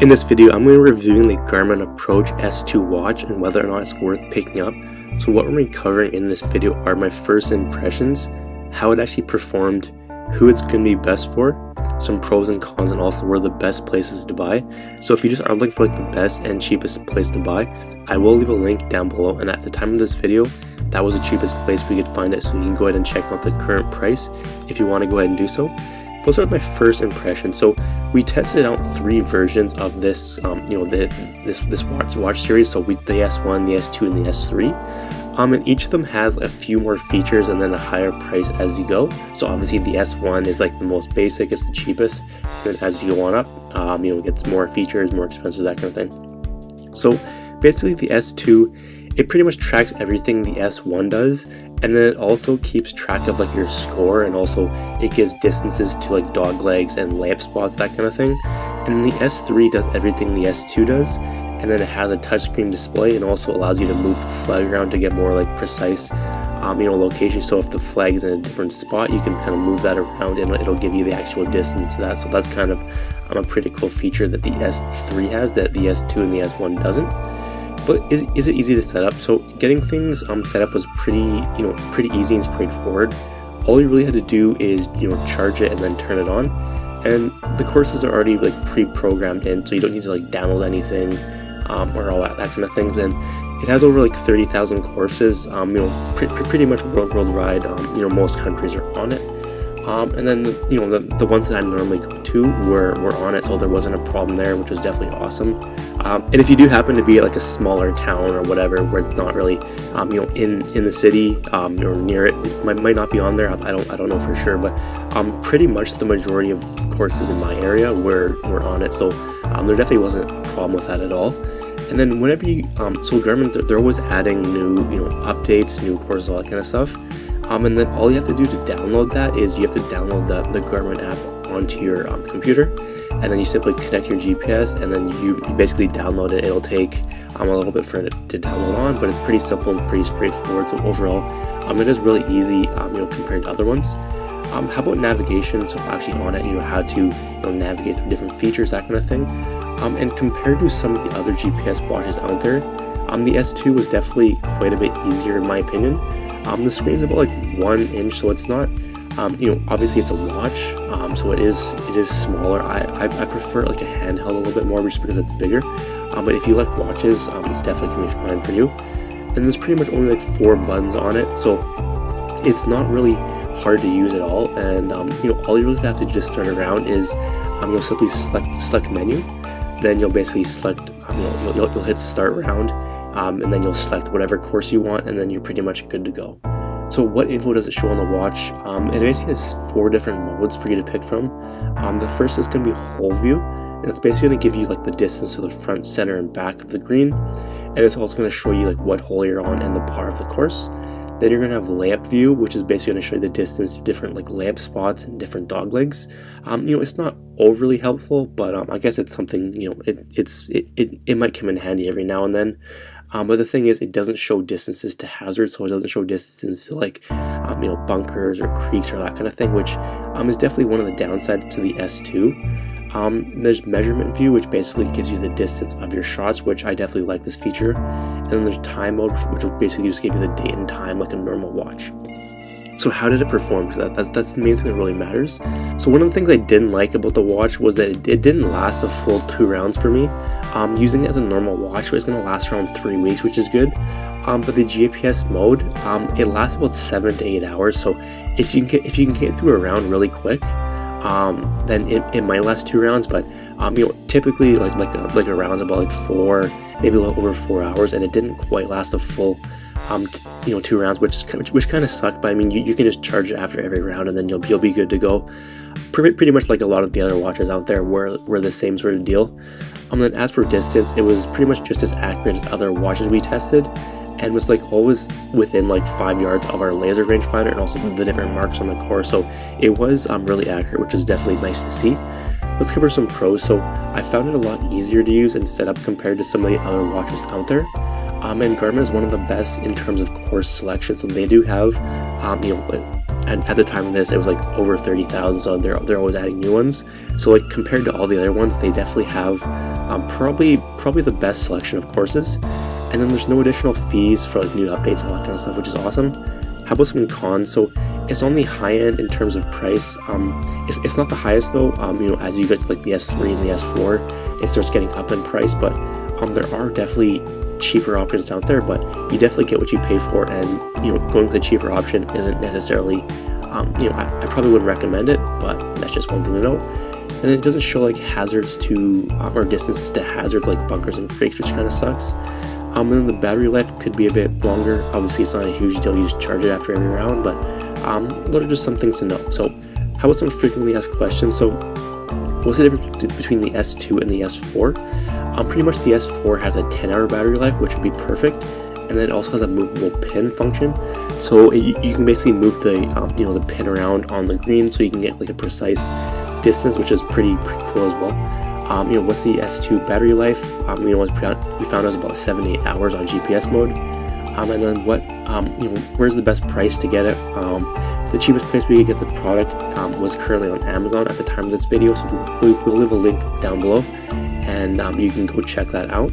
In this video, I'm going to be reviewing the Garmin Approach S2 watch and whether or not it's worth picking up. So what we're going to be covering in this video are my first impressions, how it actually performed, who it's going to be best for, some pros and cons, and also where the best places to buy. So if you just are looking for the best and cheapest place to buy, I will leave a link down below, and at the time of this video, that was the cheapest place we could find it, so you can go ahead and check out the current price if you want to go ahead and do so. We'll start with my first impression. So we tested out 3 versions of this, this watch series. So the S1, the S2, and the S3. And each of them has a few more features and then a higher price as you go. So obviously the S1 is like the most basic, it's the cheapest. And then as you go on up, it gets more features, more expensive, that kind of thing. So basically the S2, it pretty much tracks everything the S1 does. And then it also keeps track of your score, and also it gives distances to dog legs and lamp spots, that kind of thing. And the S3 does everything the S2 does, and then it has a touchscreen display and also allows you to move the flag around to get more precise location. So if the flag is in a different spot, you can kind of move that around and it'll give you the actual distance to that. So that's kind of a pretty cool feature that the S3 has that the S2 and the S1 doesn't. But is it easy to set up? So getting things set up was pretty easy and straightforward. All you really had to do is charge it and then turn it on, and the courses are already pre-programmed in, so you don't need to download anything or all that kind of thing. Then it has over 30,000 courses, pretty much worldwide. Most countries are on it. And then the ones that I normally go to were on it, so there wasn't a problem there, which was definitely awesome. And if you do happen to be at a smaller town or whatever, where it's not really in the city or near it, it might not be on there. I don't know for sure, but pretty much the majority of courses in my area were on it, so there definitely wasn't a problem with that at all. And then whenever you so Garmin, they're always adding new updates, new courses, all that kind of stuff. And then all you have to do to download that is you have to download the Garmin app onto your computer, and then you simply connect your GPS, and then you basically download it. It'll take a little bit for it to download on, but it's pretty simple and pretty straightforward. So overall, it is really easy, compared to other ones. How about navigation? So actually on it, how to navigate through different features, that kind of thing. And compared to some of the other GPS watches out there, the S2 was definitely quite a bit easier in my opinion. The screen's about 1 inch, so it's not, obviously it's a watch, so it is smaller. I prefer a handheld a little bit more just because it's bigger. But if you like watches, it's definitely gonna be fine for you. And there's pretty much only 4 buttons on it, so it's not really hard to use at all. And all you really have to just turn around is you'll simply select menu, then you'll basically select you'll hit start round. And then you'll select whatever course you want, and then you're pretty much good to go. So what info does it show on the watch? It basically has 4 different modes for you to pick from. The first is going to be whole view, and it's basically going to give you the distance to the front, center, and back of the green, and it's also going to show you what hole you're on and the par of the course. Then you're going to have lamp view, which is basically going to show you the distance to different lamp spots and different dog legs. It's not overly helpful, but I guess it's something, it might come in handy every now and then. But the thing is, it doesn't show distances to hazards, so it doesn't show distances to bunkers or creeks or that kind of thing, which is definitely one of the downsides to the S2. There's measurement view, which basically gives you the distance of your shots, which I definitely like this feature. And then there's time mode, which will basically just give you the date and time like a normal watch. So how did it perform? Because that's the main thing that really matters. So one of the things I didn't like about the watch was that it didn't last a full 2 rounds for me. Using it as a normal watch, so it's going to last around 3 weeks, which is good. But the GPS mode, it lasts about 7 to 8 hours. So if you can get through a round really quick, then it might last 2 rounds. But typically like a round's about 4, maybe a little over 4 hours, and it didn't quite last a full 2 rounds, which kind of sucked. But I mean, you can just charge it after every round, and then you'll be good to go. Pretty much like a lot of the other watches out there were the same sort of deal. And then as for distance, it was pretty much just as accurate as other watches we tested, and was always within 5 yards of our laser rangefinder, and also the different marks on the core. So it was really accurate, which is definitely nice to see. Let's cover some pros. So I found it a lot easier to use and set up compared to some of the other watches out there. And Garmin is one of the best in terms of course selection. So they do have, and at the time of this, it was like over 30,000. So they're always adding new ones. So like compared to all the other ones, they definitely have probably the best selection of courses. And then there's no additional fees for like new updates, all that kind of stuff, which is awesome. How about some cons? So it's on the high end in terms of price. It's not the highest though. You know, as you get to like the S3 and the S4, it starts getting up in price. But there are definitely cheaper options out there. But you definitely get what you pay for. And you know, going with the cheaper option isn't necessarily, you know, I probably wouldn't recommend it. But that's just one thing to know. And then it doesn't show like hazards to or distances to hazards like bunkers and creeks, which kind of sucks. And then the battery life could be a bit longer. Obviously, it's not a huge deal. You just charge it after every round, but those are just some things to know. So, how about some frequently asked questions? So, what's the difference between the S2 and the S4? Pretty much the S4 has a 10-hour battery life, which would be perfect, and then it also has a movable pin function. So you can basically move the you know, the pin around on the green, so you can get like a precise distance, which is pretty cool as well. You know, what's the S2 battery life? You know, we found it was about 7 to 8 hours on GPS mode. And then what? You know, where's the best price to get it? The cheapest place we could get the product was currently on Amazon at the time of this video, so we'll leave a link down below, and you can go check that out.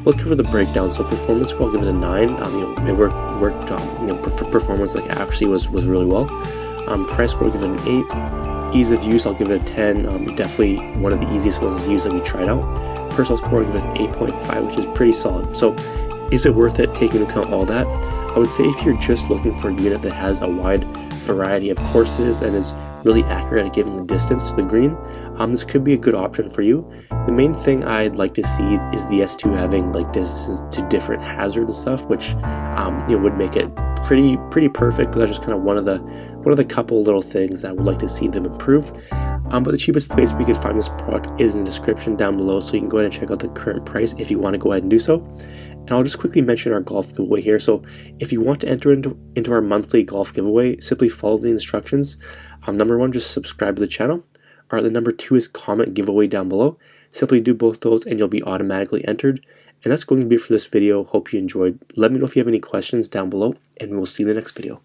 Let's cover the breakdown. So performance, I'll give it a 9. You know, it worked. You know, performance, like accuracy was really well. Price, we'll give it an 8. Ease of use, I'll give it a 10. Definitely one of the easiest ones to use that we tried out. Personal score, I'll give it an 8.5, which is pretty solid. So is it worth it taking into account all that? I would say if you're just looking for a unit that has a wide variety of courses and is really accurate at giving the distance to the green, this could be a good option for you. The main thing I'd like to see is the S2 having like distance to different hazards and stuff, which you know, would make it pretty perfect. But that's just kind of one of the couple little things that I would like to see them improve. But the cheapest place we could find this product is in the description down below, so you can go ahead and check out the current price if you want to go ahead and do so. And I'll just quickly mention our golf giveaway here. So if you want to enter into our monthly golf giveaway, simply follow the instructions. Number 1, just subscribe to the channel. Or the number 2 is comment giveaway down below. Simply do both those and you'll be automatically entered. And that's going to be it for this video. Hope you enjoyed. Let me know if you have any questions down below, and we'll see you in the next video.